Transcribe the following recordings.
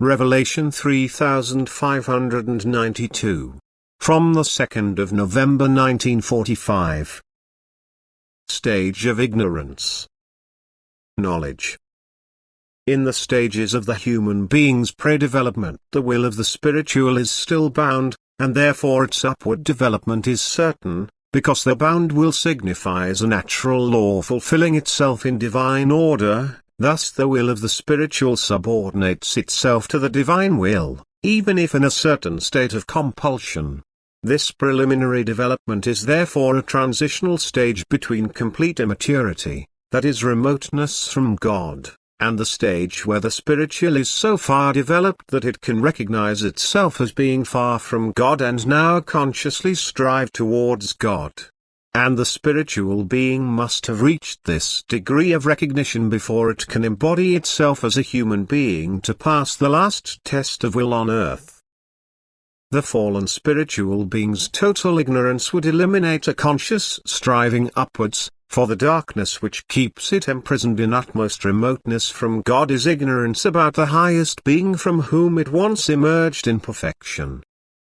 Revelation 3592. From the 2nd of November 1945. Stage of ignorance. Knowledge. In the stages of the human being's pre-development, the will of the spiritual is still bound, and therefore its upward development is certain, because the bound will signifies a natural law fulfilling itself in divine order. Thus the will of the spiritual subordinates itself to the divine will, even if in a certain state of compulsion. This preliminary development is therefore a transitional stage between complete immaturity, that is remoteness from God, and the stage where the spiritual is so far developed that it can recognize itself as being far from God and now consciously strive towards God. And the spiritual being must have reached this degree of recognition before it can embody itself as a human being to pass the last test of will on earth. The fallen spiritual being's total ignorance would eliminate a conscious striving upwards, for the darkness which keeps it imprisoned in utmost remoteness from God is ignorance about the highest being from whom it once emerged in perfection.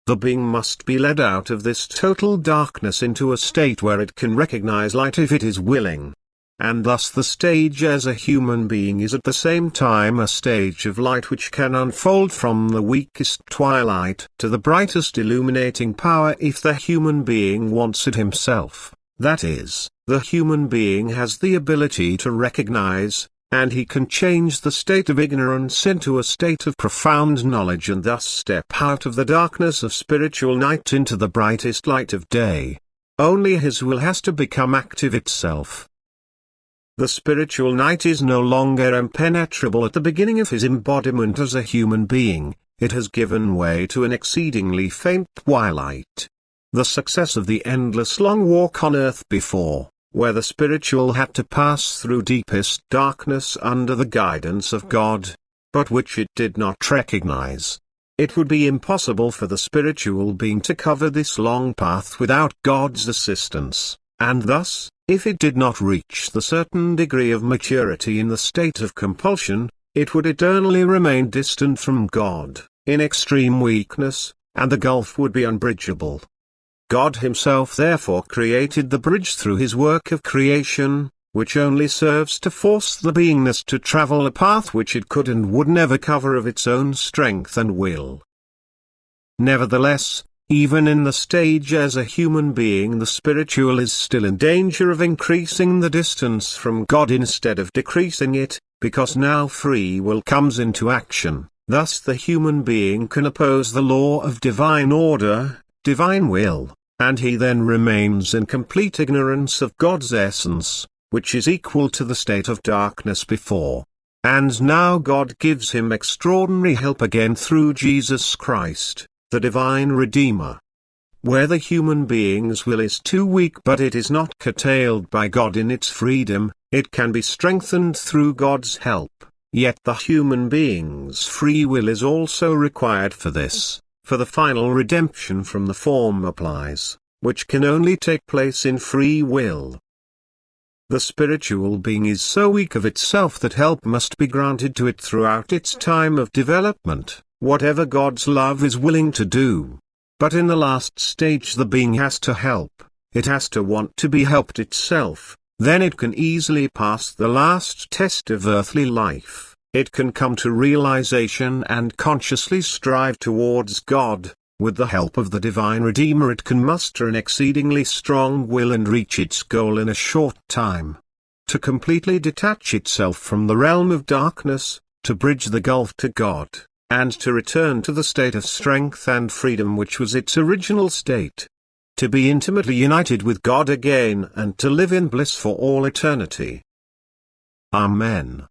The being must be led out of this total darkness into a state where it can recognize light if it is willing. And thus the stage as a human being is at the same time a stage of light which can unfold from the weakest twilight to the brightest illuminating power if the human being wants it himself. That is, the human being has the ability to recognize, and he can change the state of ignorance into a state of profound knowledge and thus step out of the darkness of spiritual night into the brightest light of day. Only his will has to become active itself. The spiritual night is no longer impenetrable at the beginning of his embodiment as a human being, it has given way to an exceedingly faint twilight. The success of the endless long walk on earth before, where the spiritual had to pass through deepest darkness under the guidance of God, but which it did not recognize. It would be impossible for the spiritual being to cover this long path without God's assistance, and thus, if it did not reach the certain degree of maturity in the state of compulsion, it would eternally remain distant from God, in extreme weakness, and the gulf would be unbridgeable. God himself therefore created the bridge through his work of creation, which only serves to force the beingness to travel a path which it could and would never cover of its own strength and will. Nevertheless, even in the stage as a human being the spiritual is still in danger of increasing the distance from God instead of decreasing it, because now free will comes into action. Thus the human being can oppose the law of divine order, divine will, and he then remains in complete ignorance of God's essence, which is equal to the state of darkness before. And now God gives him extraordinary help again through Jesus Christ, the divine Redeemer. Where the human being's will is too weak but it is not curtailed by God in its freedom, it can be strengthened through God's help, yet the human being's free will is also required for this. For the final redemption from the form applies, which can only take place in free will. The spiritual being is so weak of itself that help must be granted to it throughout its time of development, whatever God's love is willing to do. But in the last stage the being has to help, it has to want to be helped itself, then it can easily pass the last test of earthly life. It can come to realization and consciously strive towards God. With the help of the divine Redeemer it can muster an exceedingly strong will and reach its goal in a short time. To completely detach itself from the realm of darkness, to bridge the gulf to God, and to return to the state of strength and freedom which was its original state. To be intimately united with God again and to live in bliss for all eternity. Amen.